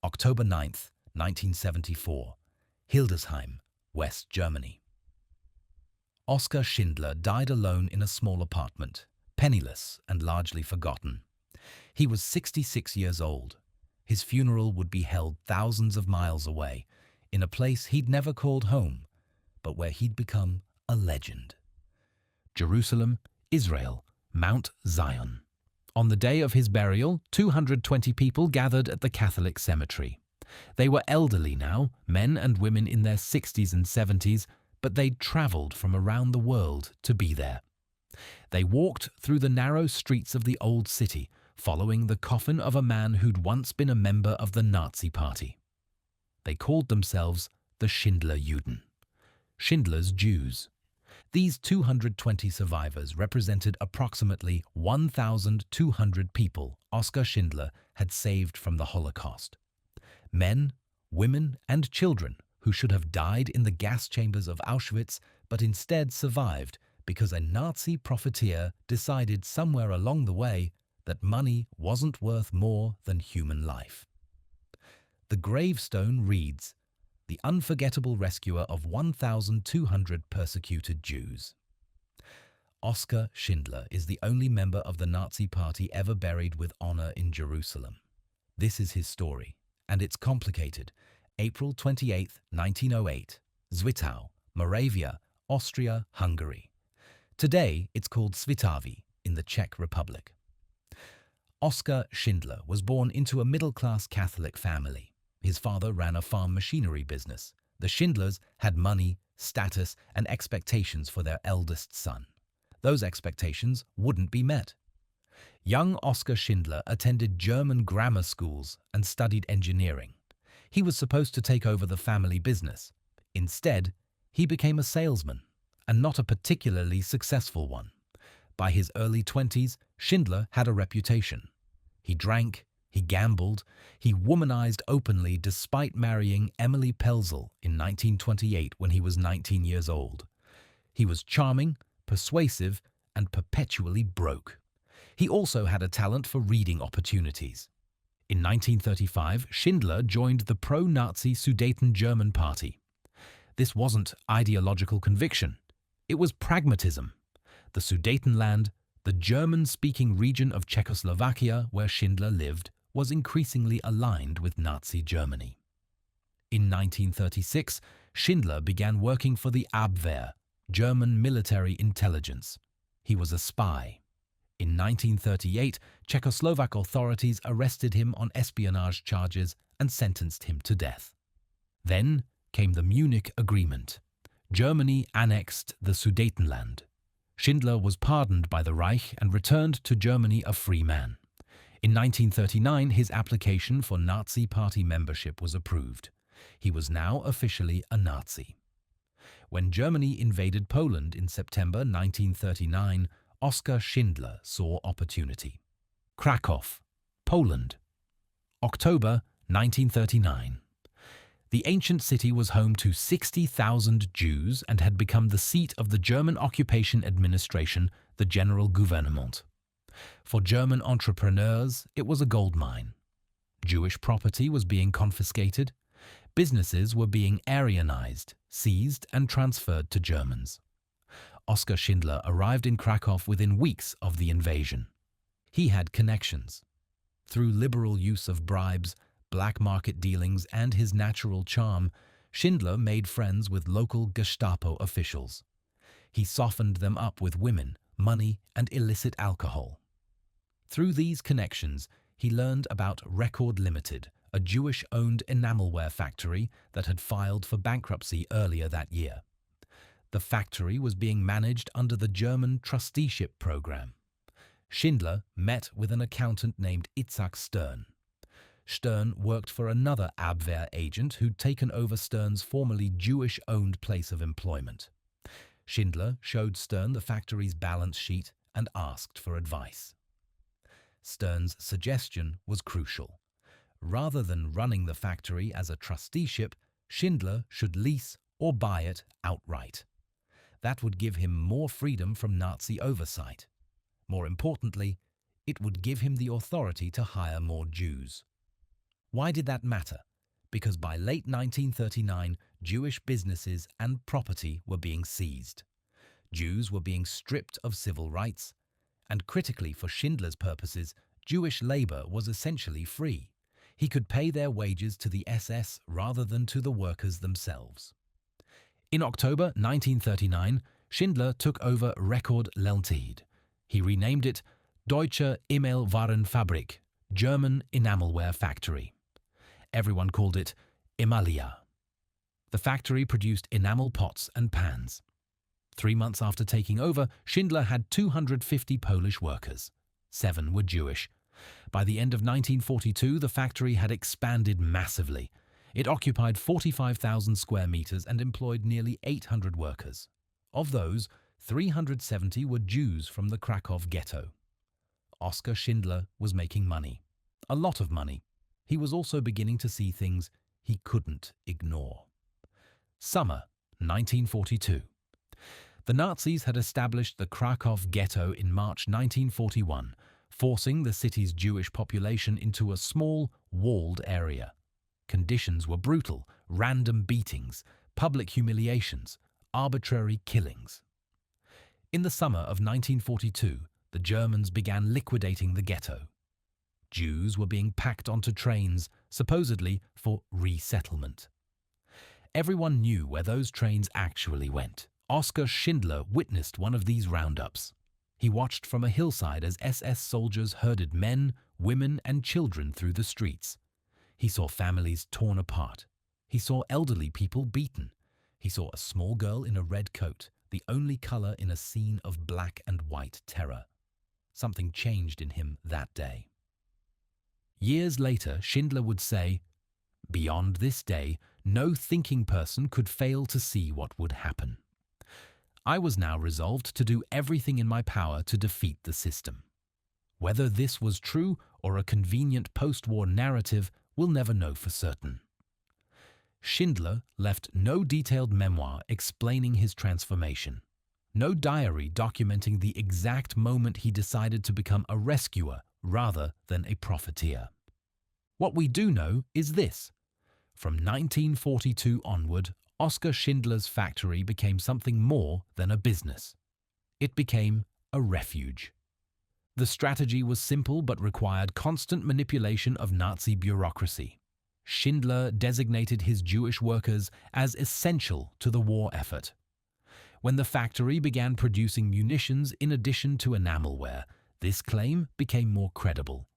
October 9, 1974, Hildesheim, West Germany. Oskar Schindler died alone in a small apartment, penniless and largely forgotten. He was 66 years old. His funeral would be held thousands of miles away, in a place he'd never called home, but where he'd become a legend. Jerusalem, Israel, Mount Zion. On the day of his burial, 220 people gathered at the Catholic cemetery. They were elderly now, men and women in their 60s and 70s, but they'd travelled from around the world to be there. They walked through the narrow streets of the old city, following the coffin of a man who'd once been a member of the Nazi Party. They called themselves the Schindler Juden, Schindler's Jews. These 220 survivors represented approximately 1,200 people Oskar Schindler had saved from the Holocaust. Men, women, and children who should have died in the gas chambers of Auschwitz but instead survived because a Nazi profiteer decided somewhere along the way that money wasn't worth more than human life. The gravestone reads, "The unforgettable rescuer of 1,200 persecuted Jews." Oskar Schindler is the only member of the Nazi Party ever buried with honor in Jerusalem. This is his story, and it's complicated. April 28, 1908, Zwickau, Moravia, Austria, Hungary. Today, it's called Svitavy in the Czech Republic. Oskar Schindler was born into a middle-class Catholic family. His father ran a farm machinery business. The Schindlers had money, status, and expectations for their eldest son. Those expectations wouldn't be met. Young Oskar Schindler attended German grammar schools and studied engineering. He was supposed to take over the family business. Instead, he became a salesman, and not a particularly successful one. By his early 20s, Schindler had a reputation. He drank, he gambled, he womanized openly despite marrying Emily Pelzel in 1928 when he was 19 years old. He was charming, persuasive, and perpetually broke. He also had a talent for reading opportunities. In 1935, Schindler joined the pro-Nazi Sudeten-German Party. This wasn't ideological conviction. It was pragmatism. The Sudetenland, the German-speaking region of Czechoslovakia where Schindler lived, was increasingly aligned with Nazi Germany. In 1936, Schindler began working for the Abwehr, German military intelligence. He was a spy. In 1938, Czechoslovak authorities arrested him on espionage charges and sentenced him to death. Then came the Munich Agreement. Germany annexed the Sudetenland. Schindler was pardoned by the Reich and returned to Germany a free man. In 1939, his application for Nazi Party membership was approved. He was now officially a Nazi. When Germany invaded Poland in September 1939, Oskar Schindler saw opportunity. Kraków, Poland. October 1939. The ancient city was home to 60,000 Jews and had become the seat of the German occupation administration, the General Gouvernement. For German entrepreneurs, it was a gold mine. Jewish property was being confiscated. Businesses were being Aryanized, seized and transferred to Germans. Oskar Schindler arrived in Kraków within weeks of the invasion. He had connections. Through liberal use of bribes, black market dealings, and his natural charm, Schindler made friends with local Gestapo officials. He softened them up with women, money, and illicit alcohol. Through these connections, he learned about Record Limited, a Jewish-owned enamelware factory that had filed for bankruptcy earlier that year. The factory was being managed under the German trusteeship program. Schindler met with an accountant named Itzhak Stern. Stern worked for another Abwehr agent who'd taken over Stern's formerly Jewish-owned place of employment. Schindler showed Stern the factory's balance sheet and asked for advice. Stern's suggestion was crucial. Rather than running the factory as a trusteeship, Schindler should lease or buy it outright. That would give him more freedom from Nazi oversight. More importantly, it would give him the authority to hire more Jews. Why did that matter? Because by late 1939, Jewish businesses and property were being seized. Jews were being stripped of civil rights, and critically for Schindler's purposes, Jewish labor was essentially free. He could pay their wages to the SS rather than to the workers themselves. In October 1939, Schindler took over Rekord Leltid. He renamed it Deutsche Emalwarenfabrik, German enamelware factory. Everyone called it Emalia. The factory produced enamel pots and pans. 3 months after taking over, Schindler had 250 Polish workers. 7 were Jewish. By the end of 1942, the factory had expanded massively. It occupied 45,000 square meters and employed nearly 800 workers. Of those, 370 were Jews from the Krakow ghetto. Oskar Schindler was making money. A lot of money. He was also beginning to see things he couldn't ignore. Summer 1942. The Nazis had established the Krakow ghetto in March 1941, forcing the city's Jewish population into a small, walled area. Conditions were brutal: random beatings, public humiliations, arbitrary killings. In the summer of 1942, the Germans began liquidating the ghetto. Jews were being packed onto trains, supposedly for resettlement. Everyone knew where those trains actually went. Oskar Schindler witnessed one of these roundups. He watched from a hillside as SS soldiers herded men, women, and children through the streets. He saw families torn apart. He saw elderly people beaten. He saw a small girl in a red coat, the only color in a scene of black and white terror. Something changed in him that day. Years later, Schindler would say, "Beyond this day, no thinking person could fail to see what would happen. I was now resolved to do everything in my power to defeat the system." Whether this was true or a convenient post-war narrative, we'll never know for certain. Schindler left no detailed memoir explaining his transformation, no diary documenting the exact moment he decided to become a rescuer rather than a profiteer. What we do know is this: from 1942 onward, Oskar Schindler's factory became something more than a business. It became a refuge. The strategy was simple but required constant manipulation of Nazi bureaucracy. Schindler designated his Jewish workers as essential to the war effort. When the factory began producing munitions in addition to enamelware, this claim became more credible.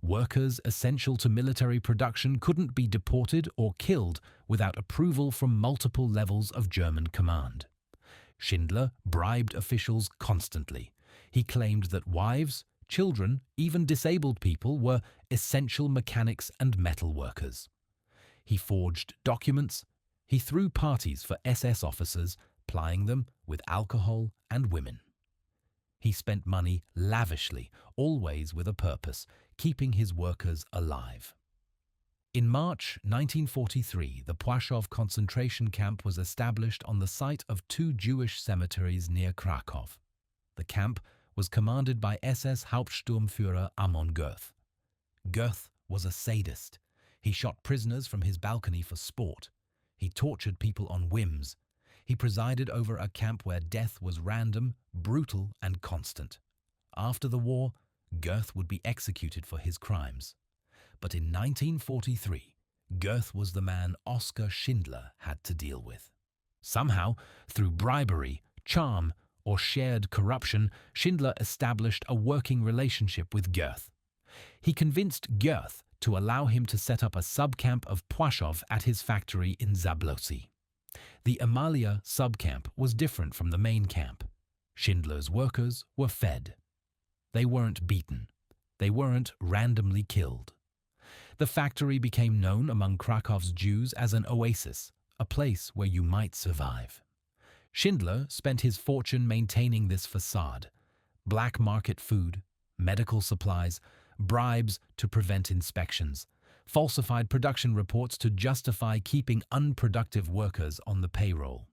Workers essential to military production couldn't be deported or killed without approval from multiple levels of German command. Schindler bribed officials constantly. He claimed that wives, children, even disabled people were essential mechanics and metal workers. He forged documents. He threw parties for SS officers, plying them with alcohol and women. He spent money lavishly, always with a purpose: keeping his workers alive. In March 1943, the Płaszów concentration camp was established on the site of 2 Jewish cemeteries near Krakow. The camp was commanded by SS Hauptsturmführer Amon Goeth. Goeth was a sadist. He shot prisoners from his balcony for sport. He tortured people on whims. He presided over a camp where death was random, brutal, and constant. After the war, Goeth would be executed for his crimes. But in 1943, Goeth was the man Oskar Schindler had to deal with. Somehow, through bribery, charm, or shared corruption, Schindler established a working relationship with Goeth. He convinced Goeth to allow him to set up a subcamp of Płaszów at his factory in Zablocki. The Emalia subcamp was different from the main camp. Schindler's workers were fed. They weren't beaten. They weren't randomly killed. The factory became known among Krakow's Jews as an oasis, a place where you might survive. Schindler spent his fortune maintaining this facade: black market food, medical supplies, bribes to prevent inspections, falsified production reports to justify keeping unproductive workers on the payroll.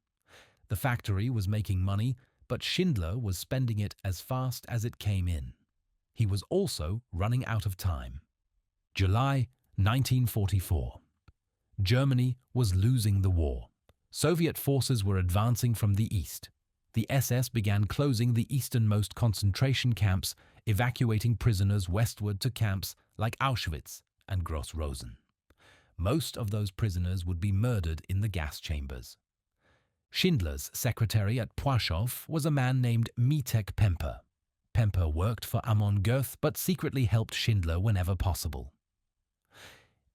The factory was making money, but Schindler was spending it as fast as it came in. He was also running out of time. July 1944. Germany was losing the war. Soviet forces were advancing from the east. The SS began closing the easternmost concentration camps, evacuating prisoners westward to camps like Auschwitz and Gross-Rosen. Most of those prisoners would be murdered in the gas chambers. Schindler's secretary at Płaszów was a man named Mietek Pemper. Pemper worked for Amon Goeth but secretly helped Schindler whenever possible.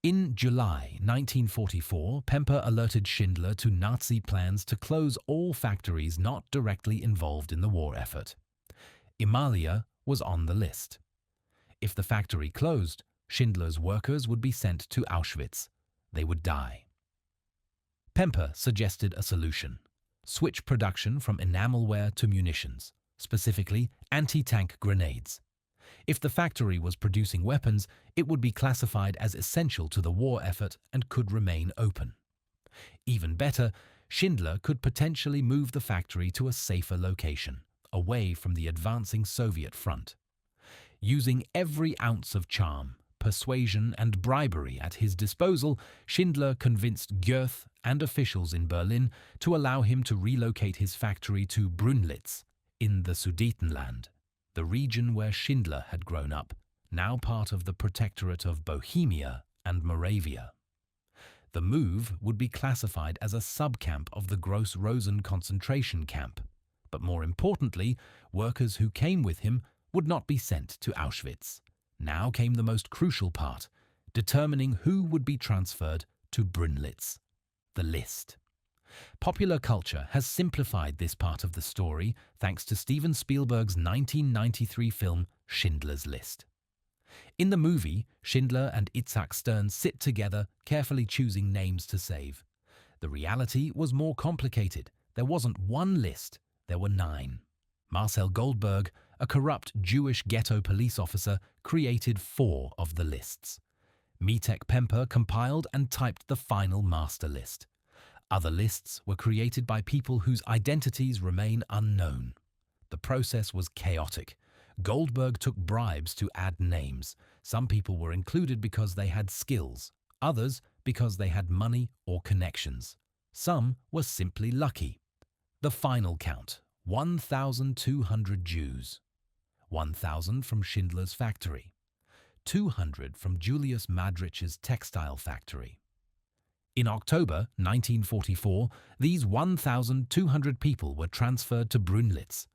In July 1944, Pemper alerted Schindler to Nazi plans to close all factories not directly involved in the war effort. Emalia was on the list. If the factory closed, Schindler's workers would be sent to Auschwitz. They would die. Pemper suggested a solution: switch production from enamelware to munitions, specifically anti-tank grenades. If the factory was producing weapons, it would be classified as essential to the war effort and could remain open. Even better, Schindler could potentially move the factory to a safer location, away from the advancing Soviet front. Using every ounce of charm, persuasion and bribery at his disposal, Schindler convinced Goeth and officials in Berlin to allow him to relocate his factory to Brünnlitz in the Sudetenland, the region where Schindler had grown up, now part of the Protectorate of Bohemia and Moravia. The move would be classified as a subcamp of the Gross-Rosen concentration camp, but more importantly, workers who came with him would not be sent to Auschwitz. Now came the most crucial part, determining who would be transferred to Brünnlitz: the list. Popular culture has simplified this part of the story thanks to Steven Spielberg's 1993 film Schindler's List. In the movie, Schindler and Itzhak Stern sit together, carefully choosing names to save. The reality was more complicated. There wasn't one list, there were 9. Marcel Goldberg, a corrupt Jewish ghetto police officer, created 4 of the lists. Mietek Pemper compiled and typed the final master list. Other lists were created by people whose identities remain unknown. The process was chaotic. Goldberg took bribes to add names. Some people were included because they had skills, others because they had money or connections. Some were simply lucky. The final count: 1,200 Jews. 1,000 from Schindler's factory. 200 from Julius Madrich's textile factory. In October 1944, these 1,200 people were transferred to Brünnlitz.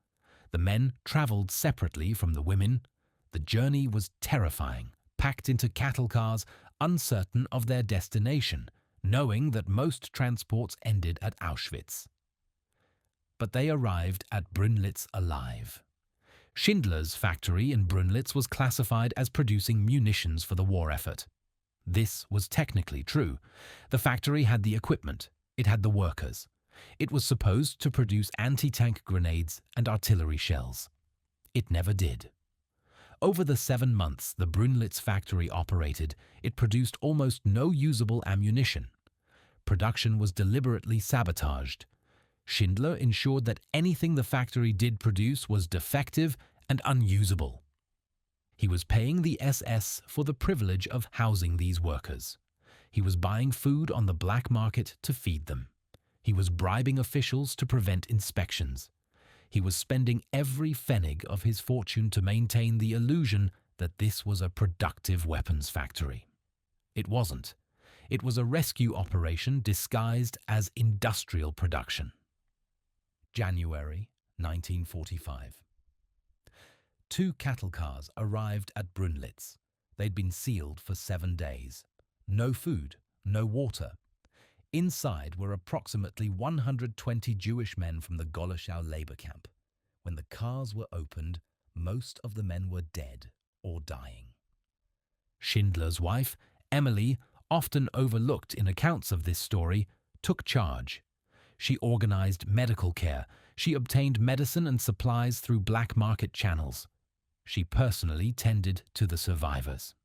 The men travelled separately from the women. The journey was terrifying, packed into cattle cars, uncertain of their destination, knowing that most transports ended at Auschwitz. But they arrived at Brünnlitz alive. Schindler's factory in Brünnlitz was classified as producing munitions for the war effort. This was technically true. The factory had the equipment. It had the workers. It was supposed to produce anti-tank grenades and artillery shells. It never did. Over the 7 months the Brünnlitz factory operated, it produced almost no usable ammunition. Production was deliberately sabotaged. Schindler ensured that anything the factory did produce was defective and unusable. He was paying the SS for the privilege of housing these workers. He was buying food on the black market to feed them. He was bribing officials to prevent inspections. He was spending every pfennig of his fortune to maintain the illusion that this was a productive weapons factory. It wasn't. It was a rescue operation disguised as industrial production. January 1945. 2 cattle cars arrived at Brünnlitz. They'd been sealed for 7 days. No food, no water. Inside were approximately 120 Jewish men from the Goloschau labor camp. When the cars were opened, most of the men were dead or dying. Schindler's wife, Emily, often overlooked in accounts of this story, took charge. She organized medical care. She obtained medicine and supplies through black market channels. She personally tended to the survivors.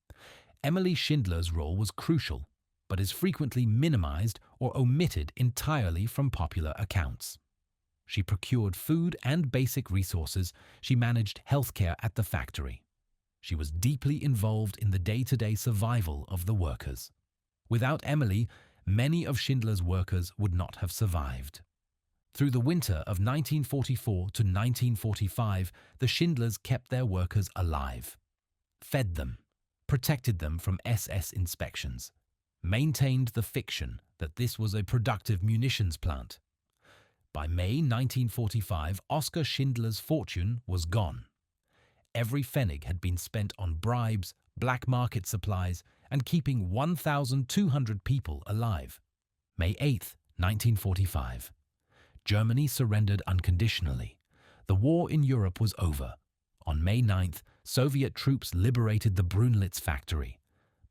Emily Schindler's role was crucial, but is frequently minimized or omitted entirely from popular accounts. She procured food and basic resources. She managed healthcare at the factory. She was deeply involved in the day-to-day survival of the workers. Without Emily, many of Schindler's workers would not have survived. Through the winter of 1944 to 1945, the Schindlers kept their workers alive, fed them, protected them from SS inspections, maintained the fiction that this was a productive munitions plant. By May 1945, Oskar Schindler's fortune was gone. Every pfennig had been spent on bribes, black market supplies, and keeping 1,200 people alive. May 8, 1945. Germany surrendered unconditionally. The war in Europe was over. On May 9th, Soviet troops liberated the Brunlitz factory.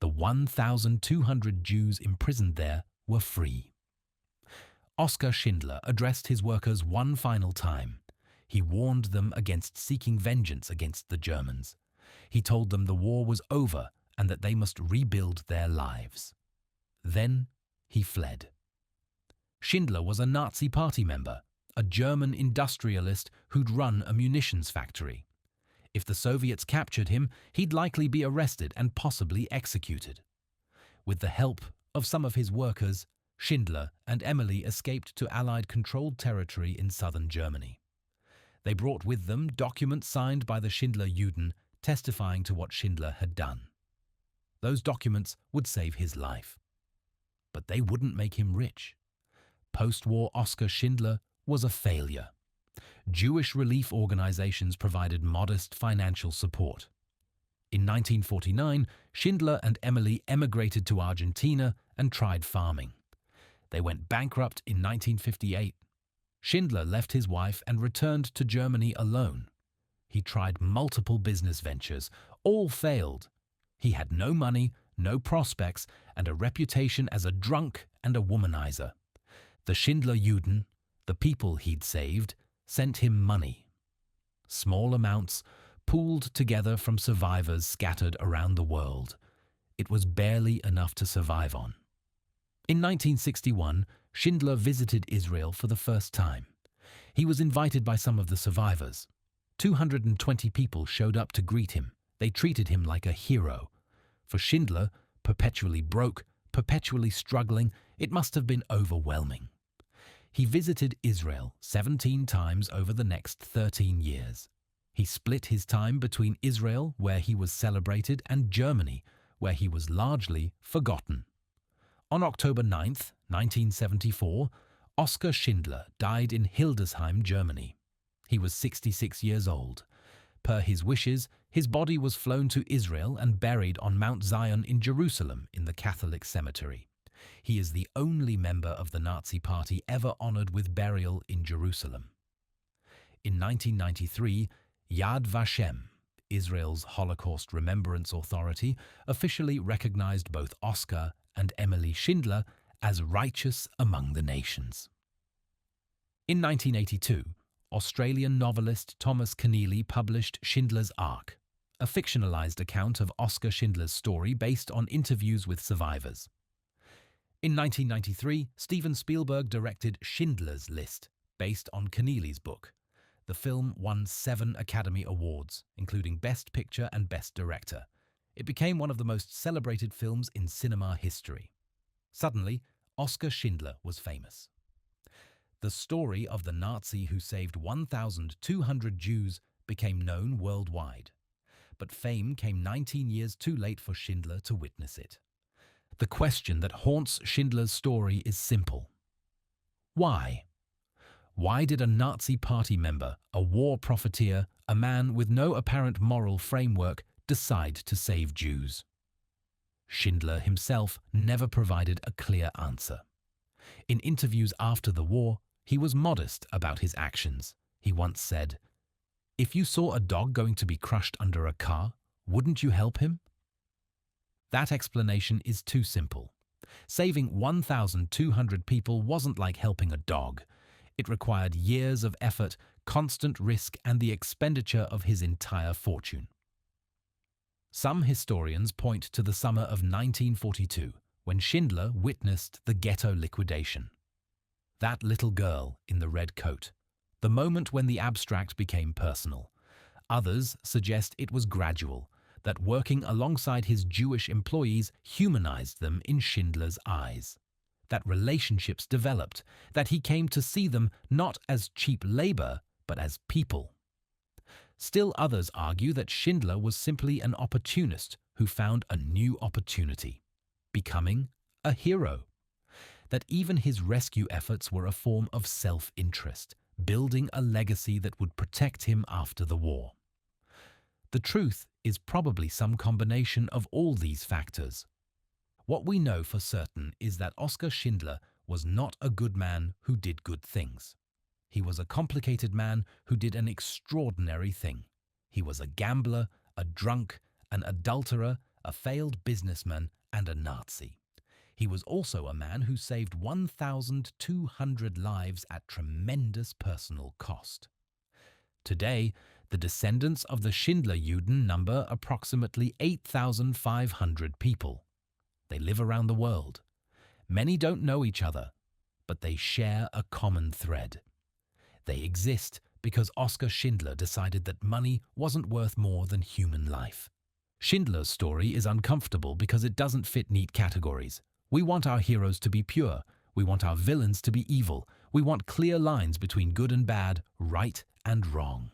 The 1,200 Jews imprisoned there were free. Oskar Schindler addressed his workers one final time. He warned them against seeking vengeance against the Germans. He told them the war was over and that they must rebuild their lives. Then he fled. Schindler was a Nazi Party member, a German industrialist who'd run a munitions factory. If the Soviets captured him, he'd likely be arrested and possibly executed. With the help of some of his workers, Schindler and Emily escaped to Allied-controlled territory in southern Germany. They brought with them documents signed by the Schindler Juden testifying to what Schindler had done. Those documents would save his life. But they wouldn't make him rich. Post-war Oskar Schindler was a failure. Jewish relief organizations provided modest financial support. In 1949, Schindler and Emily emigrated to Argentina and tried farming. They went bankrupt in 1958. Schindler left his wife and returned to Germany alone. He tried multiple business ventures. All failed. He had no money, no prospects, and a reputation as a drunk and a womanizer. The Schindler Juden, the people he'd saved, sent him money. Small amounts, pooled together from survivors scattered around the world. It was barely enough to survive on. In 1961, Schindler visited Israel for the first time. He was invited by some of the survivors. 220 people showed up to greet him. They treated him like a hero. For Schindler, perpetually broke, perpetually struggling, it must have been overwhelming. He visited Israel 17 times over the next 13 years. He split his time between Israel, where he was celebrated, and Germany, where he was largely forgotten. On October 9, 1974, Oskar Schindler died in Hildesheim, Germany. He was 66 years old. Per his wishes, his body was flown to Israel and buried on Mount Zion in Jerusalem in the Catholic cemetery. He is the only member of the Nazi Party ever honored with burial in Jerusalem. In 1993, Yad Vashem, Israel's Holocaust Remembrance Authority, officially recognized both Oskar and Emily Schindler as righteous among the nations. In 1982, Australian novelist Thomas Keneally published Schindler's Ark, a fictionalized account of Oskar Schindler's story based on interviews with survivors. In 1993, Steven Spielberg directed Schindler's List, based on Keneally's book. The film won 7 Academy Awards, including Best Picture and Best Director. It became one of the most celebrated films in cinema history. Suddenly, Oskar Schindler was famous. The story of the Nazi who saved 1,200 Jews became known worldwide. But fame came 19 years too late for Schindler to witness it. The question that haunts Schindler's story is simple. Why? Why did a Nazi Party member, a war profiteer, a man with no apparent moral framework, decide to save Jews? Schindler himself never provided a clear answer. In interviews after the war, he was modest about his actions. He once said, "If you saw a dog going to be crushed under a car, wouldn't you help him?" That explanation is too simple. Saving 1,200 people wasn't like helping a dog. It required years of effort, constant risk, and the expenditure of his entire fortune. Some historians point to the summer of 1942, when Schindler witnessed the ghetto liquidation. That little girl in the red coat, the moment when the abstract became personal. Others suggest it was gradual, that working alongside his Jewish employees humanized them in Schindler's eyes, that relationships developed, that he came to see them not as cheap labor, but as people. Still others argue that Schindler was simply an opportunist who found a new opportunity, becoming a hero. That even his rescue efforts were a form of self-interest, building a legacy that would protect him after the war. The truth is probably some combination of all these factors. What we know for certain is that Oskar Schindler was not a good man who did good things. He was a complicated man who did an extraordinary thing. He was a gambler, a drunk, an adulterer, a failed businessman, and a Nazi. He was also a man who saved 1,200 lives at tremendous personal cost. Today, the descendants of the Schindler-Juden number approximately 8,500 people. They live around the world. Many don't know each other, but they share a common thread. They exist because Oskar Schindler decided that money wasn't worth more than human life. Schindler's story is uncomfortable because it doesn't fit neat categories. We want our heroes to be pure. We want our villains to be evil. We want clear lines between good and bad, right and wrong.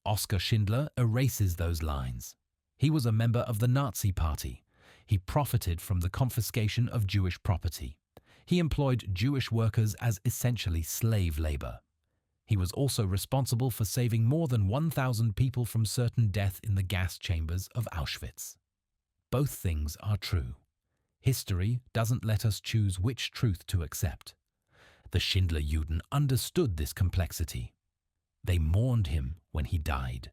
Oskar Schindler erases those lines. He was a member of the Nazi Party. He profited from the confiscation of Jewish property. He employed Jewish workers as essentially slave labor. He was also responsible for saving more than 1,000 people from certain death in the gas chambers of Auschwitz. Both things are true. History doesn't let us choose which truth to accept. The Schindler-Juden understood this complexity. They mourned him when he died.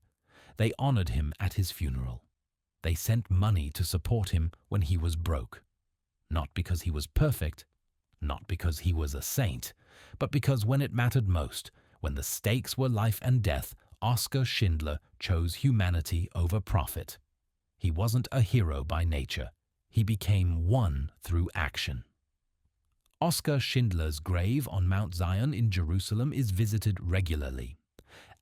They honored him at his funeral. They sent money to support him when he was broke. Not because he was perfect, not because he was a saint, but because when it mattered most, when the stakes were life and death, Oskar Schindler chose humanity over profit. He wasn't a hero by nature. He became one through action. Oskar Schindler's grave on Mount Zion in Jerusalem is visited regularly.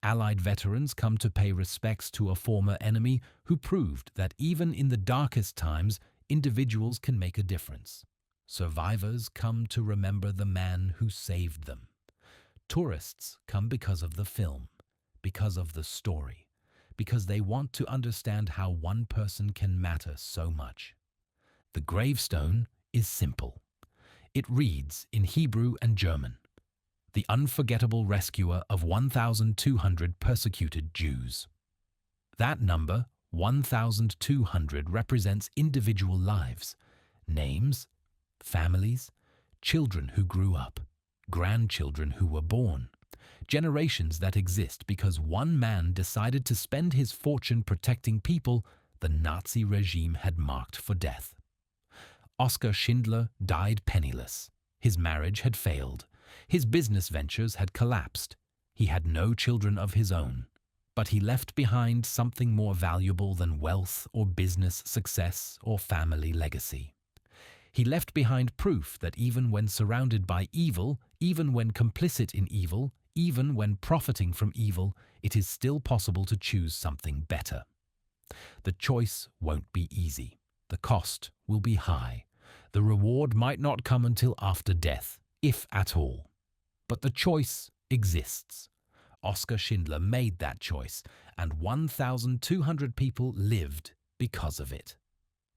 Allied veterans come to pay respects to a former enemy who proved that even in the darkest times, individuals can make a difference. Survivors come to remember the man who saved them. Tourists come because of the film, because of the story, because they want to understand how one person can matter so much. The gravestone is simple. It reads in Hebrew and German, "The unforgettable rescuer of 1,200 persecuted Jews." That number, 1,200, represents individual lives, names, families, children who grew up, grandchildren who were born, generations that exist because one man decided to spend his fortune protecting people the Nazi regime had marked for death. Oskar Schindler died penniless. His marriage had failed. His business ventures had collapsed. He had no children of his own. But he left behind something more valuable than wealth or business success or family legacy. He left behind proof that even when surrounded by evil, even when complicit in evil, even when profiting from evil, it is still possible to choose something better. The choice won't be easy. The cost will be high. The reward might not come until after death, if at all. But the choice exists. Oskar Schindler made that choice, and 1,200 people lived because of it.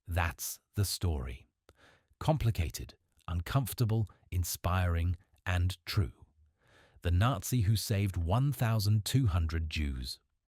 That's the story. Complicated, uncomfortable, inspiring, and true. The Nazi who saved 1,200 Jews.